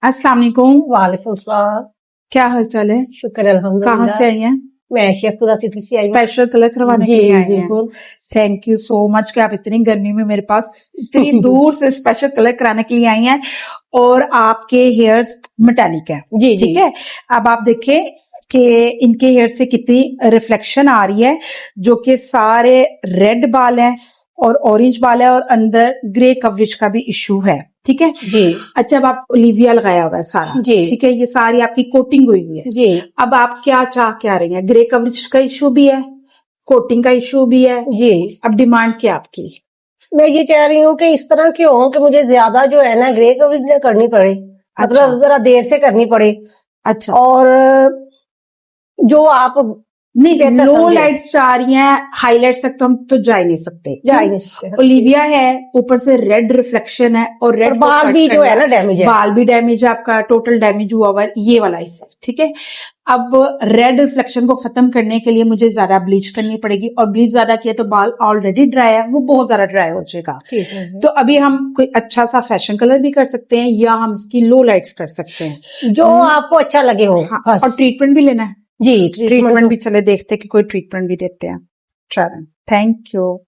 अस्सलाम वालेकुम। वालेकुम सलाम। क्या हाल चाल है? शुक्र अल्हम्दुलिल्लाह। कहाँ से आई हैं? मैं शेखपुरा सिटी से आई हूँ। स्पेशल कलर करवाने के जी लिए आई हैं? बिल्कुल। थैंक यू सो मच कि आप इतनी गर्मी में मेरे पास इतनी दूर से स्पेशल कलर कराने के लिए आई हैं और आपके हेयर्स मेटालिक है। जी ठीक जी है, अब आप देखें कि इनके हेयर से कितनी रिफ्लेक्शन आ रही है, जो कि सारे रेड बाल हैं और ऑरेंज बाल है और अंदर ग्रे कवरेज का भी इशू है। ठीक है जी अच्छा, अब आप ओलिविया लगाया हुआ है सारा। जी ठीक है, ये सारी आपकी कोटिंग हुई हुई है। जी अब आप क्या चाह क्या रही हैं? ग्रे कवरेज का इशू भी है, कोटिंग का इशू भी है। जी। अब डिमांड क्या आपकी? मैं ये कह रही हूँ कि इस तरह क्यों हो कि मुझे ज्यादा जो है ना ग्रे कवरेज ना करनी पड़े, अच्छा मतलब जरा देर से करनी पड़े, अच्छा, और जो आप नहीं बेहतर लो समझे। लाइट्स चाह रही हैं, हाईलाइट्स तक तो हम तो जा ही नहीं सकते। जा ही नहीं सकते। ओलिविया है, ऊपर से रेड रिफ्लेक्शन है और और रेड बाल भी जो है ना डैमेज है। बाल भी डैमेज है आपका, टोटल डैमेज हुआ हुआ है ये वाला हिस्सा। ठीक है, अब रेड रिफ्लेक्शन को खत्म करने के लिए मुझे ज्यादा ब्लीच करनी पड़ेगी और ब्लीच ज्यादा किया तो बाल ऑलरेडी ड्राई है, वो बहुत ज्यादा ड्राई हो जाएगा। ठीक है। तो अभी हम कोई अच्छा सा फैशन कलर भी कर सकते हैं या हम इसकी लो लाइट्स कर सकते हैं, जो आपको अच्छा लगे हो। हाँ, बस। और ट्रीटमेंट भी लेना है। जी ट्रीटमेंट भी चले देखते हैं कि कोई ट्रीटमेंट भी देते हैं। चलो, थैंक यू।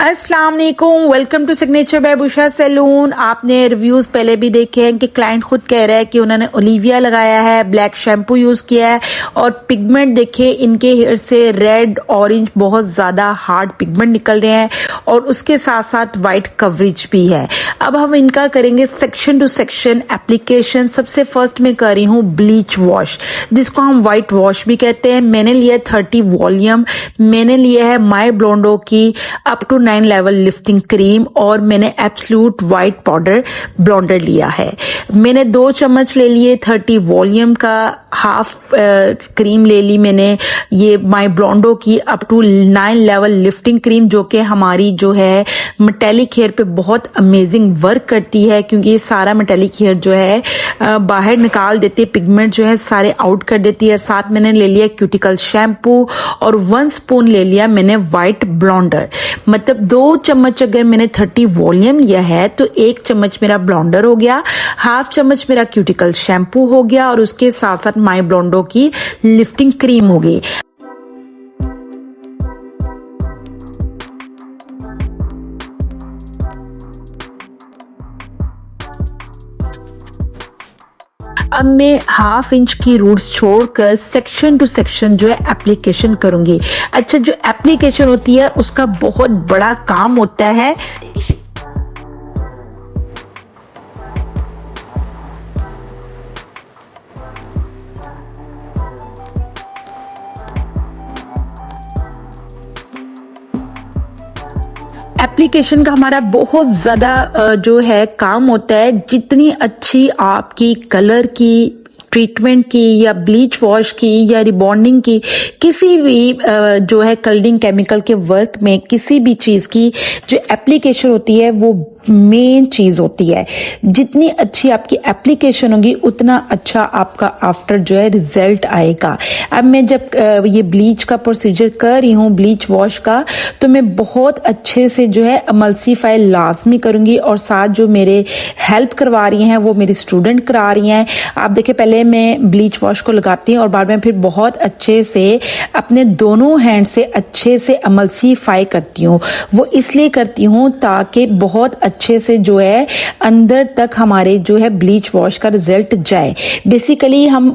अस्सलाम वालेकुम, वेलकम टू सिग्नेचर बाय बुशा सैलून। आपने रिव्यूज पहले भी देखे हैं कि क्लाइंट खुद कह रहा है कि उन्होंने ओलिविया लगाया है, ब्लैक शैम्पू यूज किया है और पिगमेंट देखे इनके हेयर से रेड ऑरेंज बहुत ज्यादा हार्ड पिगमेंट निकल रहे हैं और उसके साथ साथ व्हाइट कवरेज भी है। अब हम इनका करेंगे सेक्शन टू सेक्शन एप्लीकेशन। सबसे फर्स्ट में कर रही हूँ ब्लीच वॉश, जिसको हम व्हाइट वॉश भी कहते हैं। मैंने लिया 30 वॉल्यूम, मैंने लिया है माई ब्लोंडो की up to 9 level lifting cream और मैंने एब्सोल्यूट व्हाइट पाउडर ब्लॉन्डर लिया है। मैंने 2 चम्मच ले लिए 30 वॉल्यूम का, हाफ क्रीम ले ली मैंने ये माई ब्लोंडो की up to 9 level lifting cream, जो कि हमारी जो है मेटेलिक हेयर पे बहुत अमेजिंग वर्क करती है, क्योंकि ये सारा मेटेलिक हेयर जो है बाहर निकाल देती है, पिगमेंट जो है सारे आउट कर देती है। साथ मैंने ले लिया क्यूटिकल शैम्पू और 1 स्पून ले लिया मैंने व्हाइट ब्लॉन्डर। मतलब 2 चम्मच अगर मैंने 30 वॉल्यूम लिया है तो 1 चम्मच मेरा ब्लॉन्डर हो गया, हाफ चम्मच मेरा क्यूटिकल शैम्पू हो गया और उसके साथ साथ माई ब्लोंडो की लिफ्टिंग क्रीम हो गई। अब मैं हाफ इंच की रूट्स छोड़कर सेक्शन टू सेक्शन जो है एप्लीकेशन करूंगी। अच्छा, जो एप्लीकेशन होती है उसका बहुत बड़ा काम होता है एप्लीकेशन का हमारा बहुत ज्यादा जो है काम होता है। जितनी अच्छी आपकी कलर की ट्रीटमेंट की या ब्लीच वॉश की या रिबॉन्डिंग की, किसी भी जो है कलरिंग केमिकल के वर्क में किसी भी चीज की जो एप्लीकेशन होती है वो मेन चीज होती है। जितनी अच्छी आपकी एप्लीकेशन होगी उतना अच्छा आपका आफ्टर जो है रिजल्ट आएगा। अब मैं जब ये ब्लीच का प्रोसीजर कर रही हूँ, ब्लीच वॉश का, तो मैं बहुत अच्छे से जो है एमल्सीफाई लाजमी करूंगी और साथ जो मेरे हेल्प करवा रही हैं वो मेरी स्टूडेंट करा रही हैं। आप देखिए, पहले मैं ब्लीच वॉश को लगाती हूँ और बाद में फिर बहुत अच्छे से अपने दोनों हैंड से अच्छे से एमल्सीफाई करती हूँ। वो इसलिए करती हूँ ताकि बहुत अच्छे से जो है अंदर तक हमारे जो है ब्लीच वॉश का रिजल्ट जाए। बेसिकली हम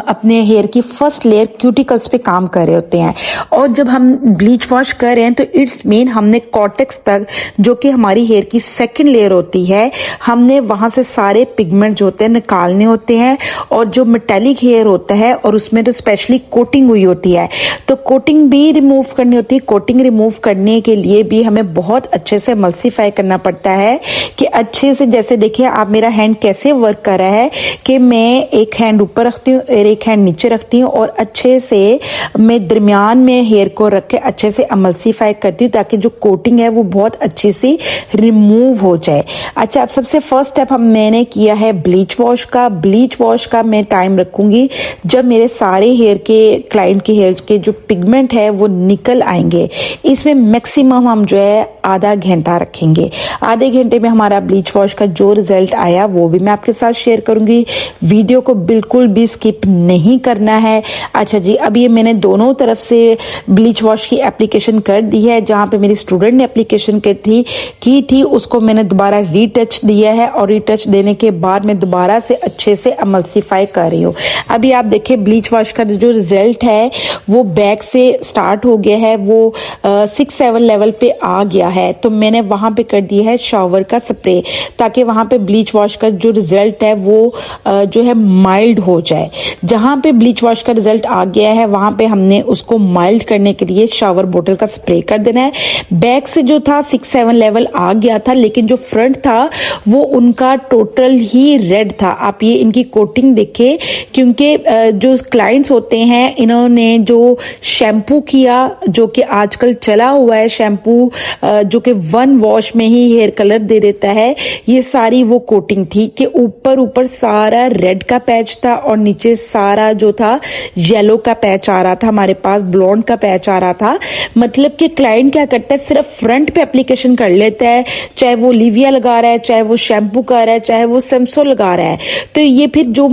अपने हेयर की फर्स्ट लेयर क्यूटिकल्स पे काम कर रहे होते हैं और जब हम ब्लीच वॉश कर रहे हैं तो इट्स मीन हमने कॉर्टेक्स तक, जो कि हमारी हेयर की सेकंड लेयर होती है, हमने वहां से सारे पिगमेंट जो होते हैं निकालने होते हैं। और जो मेटेलिक हेयर होता है और उसमें तो स्पेशली कोटिंग हुई होती है, तो कोटिंग भी रिमूव करनी होती है। कोटिंग रिमूव करने के लिए भी हमें बहुत अच्छे से एमल्सीफाई करना पड़ता है कि अच्छे से, जैसे देखिए आप मेरा हैंड कैसे वर्क कर रहा है कि मैं एक हैंड ऊपर रखती हूँ और एक हैंड नीचे रखती हूँ और अच्छे से मैं दरमियान में हेयर को रख के अच्छे से एमल्सीफाई करती हूँ ताकि जो कोटिंग है वो बहुत अच्छी सी रिमूव हो जाए। अच्छा, अब सबसे फर्स्ट स्टेप मैंने किया है ब्लीच वॉश का। ब्लीच वॉश का मैं टाइम रखूंगी जब मेरे सारे हेयर के, क्लाइंट के हेयर के जो पिगमेंट है वो निकल आएंगे। इसमें मैक्सिमम हम जो है आधा घंटा रखेंगे। आधा आधे घंटे में हमारा ब्लीच वॉश का जो रिजल्ट आया वो भी मैं आपके साथ शेयर करूंगी। वीडियो को बिल्कुल भी स्किप नहीं करना है। अच्छा जी, अब ये मैंने दोनों तरफ से ब्लीच वॉश की एप्लीकेशन कर दी है। जहां पे मेरी स्टूडेंट ने एप्लीकेशन की थी उसको मैंने दोबारा रीटच दिया है और रीटच देने के बाद मैं दोबारा से अच्छे से एमल्सिफाई कर रही हूँ। अभी आप देखिए ब्लीच वॉश का जो रिजल्ट है वो बैक से स्टार्ट हो गया है, वो 6-7 लेवल पे आ गया है। तो मैंने वहां पे कर दिया है शावर का स्प्रे ताकि वहां पे ब्लीच वॉश का जो रिजल्ट है वो जो है माइल्ड हो जाए। जहां पे ब्लीच वॉश का रिजल्ट आ गया है वहां पे हमने उसको माइल्ड करने के लिए शावर बोतल का स्प्रे कर देना है। बैक से जो था 6-7 लेवल आ गया था, लेकिन जो फ्रंट था वो उनका टोटल ही रेड था। आप ये इनकी कोटिंग देखे, क्योंकि जो क्लाइंट्स होते हैं इन्होंने जो शैम्पू किया, जो कि आजकल चला हुआ है शैम्पू जो कि 1 वॉश में ही हेयर कलर दे देता है, ये सारी वो कोटिंग थी कि ऊपर सारा रेड का पैच था और नीचे सारा जो था येलो का पैच आ रहा था, हमारे पास ब्लॉन्ड का पैच आ रहा था। मतलब कि क्लाइंट क्या करता है, सिर्फ फ्रंट पे एप्लीकेशन कर लेता है, चाहे वो लिविया लगा रहा है, चाहे वो शैम्पू कर रहा है, चाहे वो सेम्सो लगा रहा है। तो ये फिर जो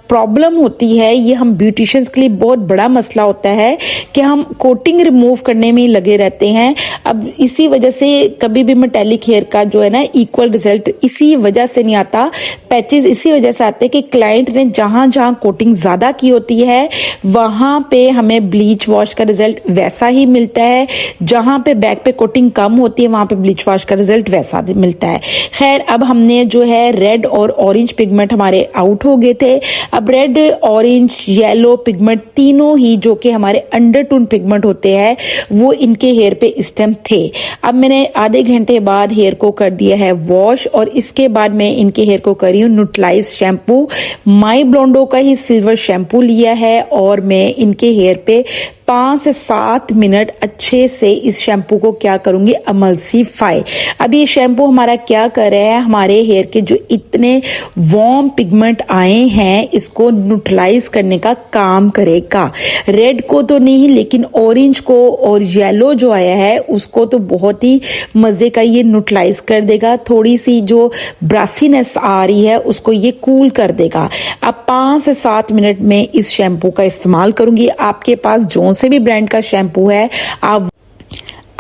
प्रॉब्लम होती है, ये हम ब्यूटिशियंस के लिए बहुत बड़ा मसला होता है कि हम कोटिंग रिमूव करने में ही लगे रहते हैं। अब इसी वजह से कभी भी मेटेलिक हेयर का जो है ना इक्वल रिजल्ट इसी वजह से नहीं आता, पैचेस इसी वजह से आते हैं कि क्लाइंट ने जहां जहां कोटिंग ज्यादा की होती है वहां पे हमें ब्लीच वॉश का रिजल्ट वैसा ही मिलता है, जहां पे बैक पे कोटिंग कम होती है वहां पे ब्लीच वॉश का रिजल्ट वैसा मिलता है। खैर, अब हमने जो है रेड और ऑरेंज पिगमेंट हमारे आउट हो गए थे। अब रेड, ऑरेंज, येलो पिगमेंट तीनों ही जो कि हमारे अंडरटोन पिगमेंट होते हैं वो इनके हेयर पे इस टाइम थे। अब मैंने आधे घंटे बाद हेयर को कर दिया है वॉश और इसके बाद मैं इनके हेयर को कर रही हूँ न्यूट्रलाइज शैम्पू। माई ब्लोंडो का ही सिल्वर शैम्पू लिया है और मैं इनके हेयर पे 5 से 7 मिनट अच्छे से इस शैम्पू को क्या करूंगी, एमल्सिफाई। अब ये शैम्पू हमारा क्या कर रहा है, हमारे हेयर के जो इतने वार्म पिगमेंट आए हैं इसको न्यूट्रलाइज करने का काम करेगा। रेड को तो नहीं, लेकिन ऑरेंज को और येलो जो आया है उसको तो बहुत ही मजे का ये न्यूट्रलाइज कर देगा। थोड़ी सी जो ब्रासीनेस आ रही है उसको ये कूल कर देगा। अब 5 से 7 मिनट में इस शैम्पू का इस्तेमाल करूंगी। आपके पास जो से भी ब्रांड का शैम्पू है,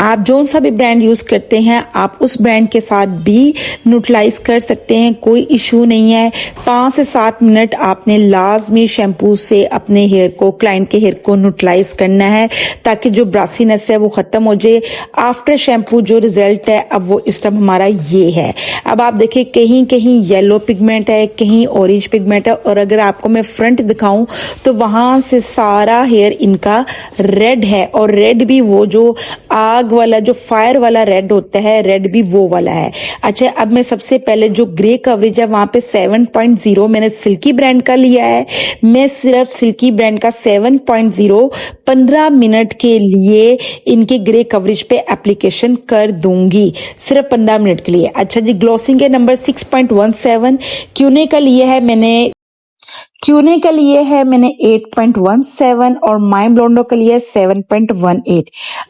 आप जो सा भी ब्रांड यूज करते हैं आप उस ब्रांड के साथ भी न्यूट्रलाइज कर सकते हैं, कोई इशू नहीं है। 5 से 7 मिनट आपने लाजमी शैम्पू से अपने हेयर को, क्लाइंट के हेयर को न्यूट्रलाइज करना है ताकि जो ब्रासीनेस है वो खत्म हो जाए। आफ्टर शैम्पू जो रिजल्ट है अब वो इस टाइम हमारा ये है। अब आप देखिए कहीं कहीं येलो पिगमेंट है, कहीं ऑरेंज पिगमेंट है, और अगर आपको मैं फ्रंट दिखाऊं तो वहां से सारा हेयर इनका रेड है, और रेड भी वो जो आग वाला, जो फायर वाला रेड होता है, रेड भी वो वाला है। अच्छा, अब मैं सबसे पहले जो ग्रे कवरेज है वहां पे 7.0 मैंने सिल्की ब्रांड का लिया है। मैं सिर्फ सिल्की ब्रांड का 7.0 15 मिनट के लिए इनके ग्रे कवरेज पे एप्लीकेशन कर दूंगी, सिर्फ 15 मिनट के लिए। अच्छा जी, ग्लॉसिंग के नंबर 6.17, क्यूने का लिए है मैंने 8.17 और माई ब्लोंडो का लिए 7.18।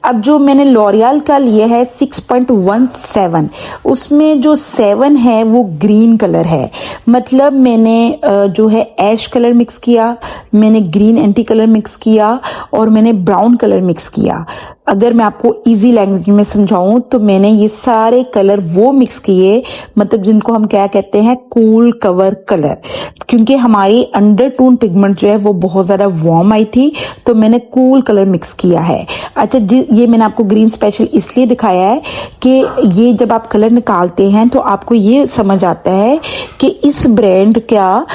अब जो मैंने लॉरियल का लिया है 6.17, उसमें जो 7 है वो ग्रीन कलर है। मतलब मैंने जो है ऐश कलर मिक्स किया, मैंने ग्रीन एंटी कलर मिक्स किया और मैंने ब्राउन कलर मिक्स किया। अगर मैं आपको इजी लैंग्वेज में समझाऊं तो मैंने ये सारे कलर वो मिक्स किए, मतलब जिनको हम क्या कहते हैं, कूल कवर कलर, क्योंकि हमारी अंडरटोन पिगमेंट जो है वो बहुत ज्यादा वार्म आई थी तो मैंने कूल कलर मिक्स किया है। अच्छा जी, ये मैंने आपको ग्रीन स्पेशल इसलिए दिखाया है कि ये जब आप कलर निकालते हैं तो आपको ये समझ आता है कि इस ब्रांड का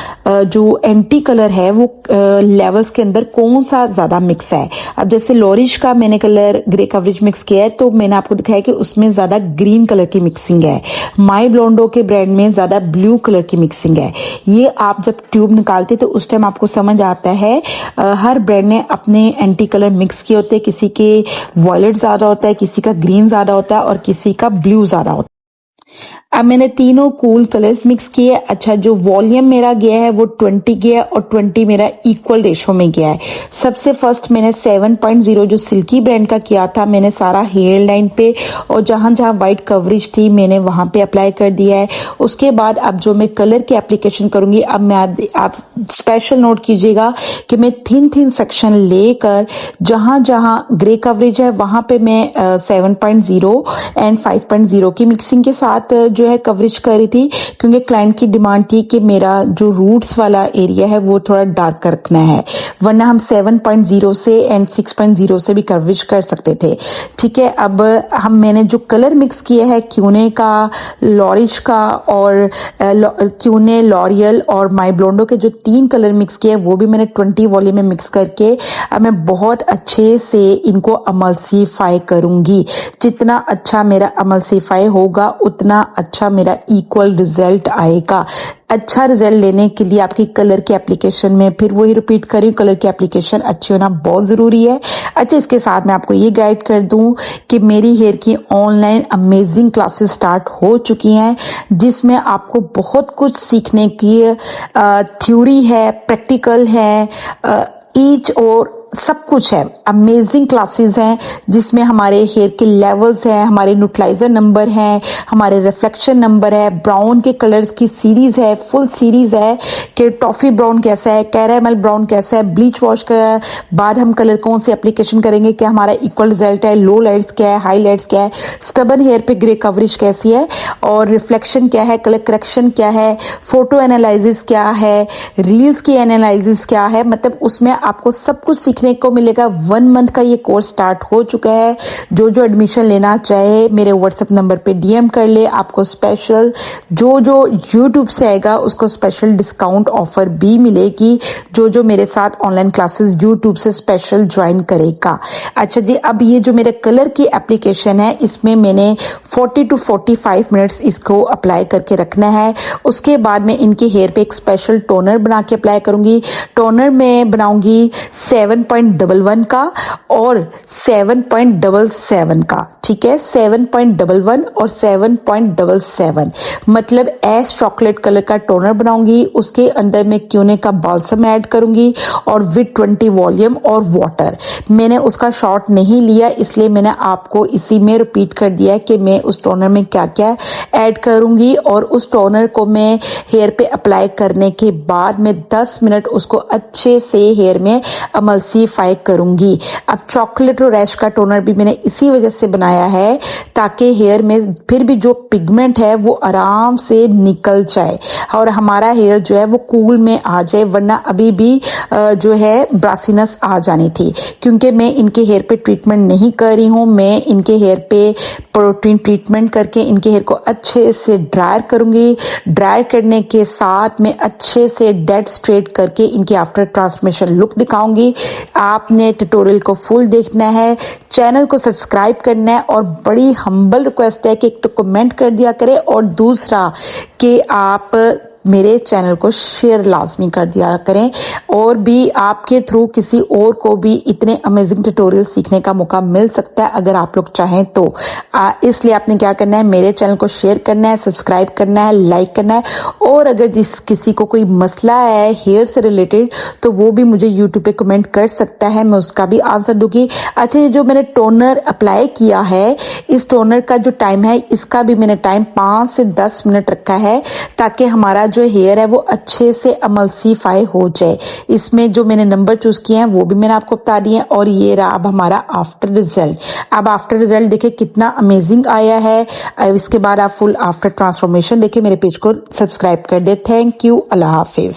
जो एंटी कलर है वो लेवल्स के अंदर कौन सा ज्यादा मिक्स है। अब जैसे लॉरिश का मैंने कलर ग्रे कवरेज मिक्स किया है तो मैंने आपको दिखाया कि उसमें ज्यादा ग्रीन कलर की मिक्सिंग है। माई ब्लोंडो के ब्रांड में ज्यादा ब्लू कलर की मिक्सिंग है। ये आप जब ट्यूब निकालते तो उस टाइम आपको समझ आता है। हर ब्रांड ने अपने एंटी कलर मिक्स किए होते हैं, किसी के वॉयलेट ज्यादा होता है, किसी का ग्रीन ज्यादा होता है और किसी का ब्लू ज्यादा होता है। अब मैंने तीनों कूल कलर्स मिक्स किए। अच्छा, जो वॉल्यूम मेरा गया है वो 20 गया और 20 मेरा इक्वल रेशो में गया है। सबसे फर्स्ट मैंने 7.0 जो सिल्की ब्रांड का किया था, मैंने सारा हेयर लाइन पे और जहां जहां वाइट कवरेज थी मैंने वहां पे अप्लाई कर दिया है। उसके बाद अब जो मैं कलर की एप्लीकेशन करूंगी, अब मैं आप स्पेशल नोट कीजिएगा कि मैं थिन सेक्शन लेकर जहां जहां ग्रे कवरेज है वहां पे मैं 7.0 एंड 5.0 की मिक्सिंग के साथ जो है कवरेज कर रही थी, क्योंकि क्लाइंट की डिमांड थी कि मेरा जो रूट्स वाला एरिया है वो थोड़ा डार्क रखना है, वरना हम 7.0 से एंड 6.0 से भी कवरेज कर सकते थे। ठीक है, अब मैंने जो कलर मिक्स किया है क्यूने का, लॉरिश का और क्यूने, लॉरियल और माई ब्लोंडो के जो 3 कलर मिक्स किए वो भी मैंने 20 वॉल्यूम में मिक्स करके अब मैं बहुत अच्छे से इनको अमल्सीफाई करूंगी। जितना अच्छा मेरा अमल्सीफाई होगा उतना अच्छा मेरा इक्वल रिजल्ट आएगा। अच्छा रिजल्ट लेने के लिए आपकी कलर की एप्लीकेशन में, फिर वही रिपीट करी, कलर की एप्लीकेशन अच्छी होना बहुत जरूरी है। अच्छा, इसके साथ मैं आपको ये गाइड कर दूं कि मेरी हेयर की ऑनलाइन अमेजिंग क्लासेस स्टार्ट हो चुकी हैं, जिसमें आपको बहुत कुछ सीखने की थ्योरी है, प्रैक्टिकल है, ईच और सब कुछ है। अमेजिंग क्लासेस हैं जिसमें हमारे हेयर के लेवल्स हैं, हमारे न्यूट्रलाइजर नंबर हैं, हमारे रिफ्लेक्शन नंबर है, ब्राउन के कलर्स की सीरीज है, फुल सीरीज है कि टॉफी ब्राउन कैसा है, कैरामल ब्राउन कैसा है, ब्लीच वॉश के बाद हम कलर कौन सी एप्लीकेशन करेंगे कि हमारा इक्वल रिजल्ट है, लो लाइट्स क्या है, हाई लाइट्स क्या है, स्टबन हेयर पे ग्रे कवरेज कैसी है और रिफ्लेक्शन क्या है, कलर करेक्शन क्या है, फोटो एनालिसिस क्या है, रील्स की एनालिसिस क्या है। मतलब उसमें आपको सब कुछ सीखने को मिलेगा। 1 मंथ का ये कोर्स स्टार्ट हो चुका है। जो जो एडमिशन लेना चाहे मेरे व्हाट्सएप नंबर पे डीएम कर ले। आपको स्पेशल जो जो यूट्यूब से आएगा उसको स्पेशल डिस्काउंट ऑफर भी मिलेगी, जो जो मेरे साथ ऑनलाइन क्लासेस यूट्यूब से स्पेशल ज्वाइन करेगा। अच्छा जी, अब ये जो मेरे कलर की एप्लीकेशन है इसमें मैंने 40 to 45 मिनट्स इसको अप्लाई करके रखना है। उसके बाद मैं इनके हेयर पे एक स्पेशल टोनर बना के अप्लाई करूंगी। टोनर में बनाऊंगी 7.11 का और 7.77 का। ठीक है, 7.11 और 7.77 मतलब ऐश चॉकलेट कलर का टोनर बनाऊंगी। उसके अंदर मैं क्यूने का बाल्सम ऐड करूंगी और विद 20 वॉल्यूम और वाटर। मैंने उसका शॉट नहीं लिया, इसलिए मैंने आपको इसी में रिपीट कर दिया कि मैं उस टोनर में क्या क्या ऐड करूंगी। और उस टोनर को मैं हेयर पे अप्लाई करने के बाद मैं 10 मिनट उसको अच्छे से हेयर में अमल्सीफाई करूंगी। अब चॉकलेट और रैश का टोनर भी मैंने इसी वजह से बनाया है ताकि हेयर में फिर भी जो पिगमेंट है वो आराम से निकल जाए और हमारा हेयर जो है वो कूल में आ जाए, वरना अभी भी जो है ब्रासीनेस आ जानी थी। क्योंकि मैं इनके हेयर पे ट्रीटमेंट नहीं कर रही हूँ, मैं इनके हेयर पे प्रोटीन ट्रीटमेंट करके इनके हेयर को अच्छे से ड्रायर करूंगी। ड्रायर करने के साथ मैं अच्छे से डेड स्ट्रेट करके इनकी आफ्टर ट्रांसफॉर्मेशन लुक दिखाऊंगी। आपने ट्यूटोरियल को फुल देखना है, चैनल को सब्सक्राइब करना है और बड़ी हम्बल रिक्वेस्ट है कि एक तो कमेंट कर दिया करें और दूसरा कि आप मेरे चैनल को शेयर लाजमी कर दिया करें और भी आपके थ्रू किसी और को भी इतने अमेजिंग ट्यूटोरियल सीखने का मौका मिल सकता है अगर आप लोग चाहें तो। इसलिए आपने क्या करना है, मेरे चैनल को शेयर करना है, सब्सक्राइब करना है, लाइक करना है और अगर किसी को कोई मसला है हेयर से रिलेटेड तो वो भी मुझे यूट्यूब पे कमेंट कर सकता है, मैं उसका भी आंसर दूंगी। अच्छा, ये जो मैंने टोनर अप्लाई किया है, इस टोनर का जो टाइम है इसका भी मैंने टाइम 5 से 10 मिनट रखा है ताकि हमारा जो हेयर है वो अच्छे से अमल्सीफाई हो जाए। इसमें जो मैंने नंबर चूज किए हैं वो भी मैंने आपको बता दिए हैं और ये रहा अब हमारा आफ्टर रिजल्ट। अब आफ्टर रिजल्ट देखिए कितना अमेजिंग आया है। अब इसके बाद आप फुल आफ्टर ट्रांसफॉर्मेशन देखिए। मेरे पेज को सब्सक्राइब कर दे। Thank you, Allah Hafiz.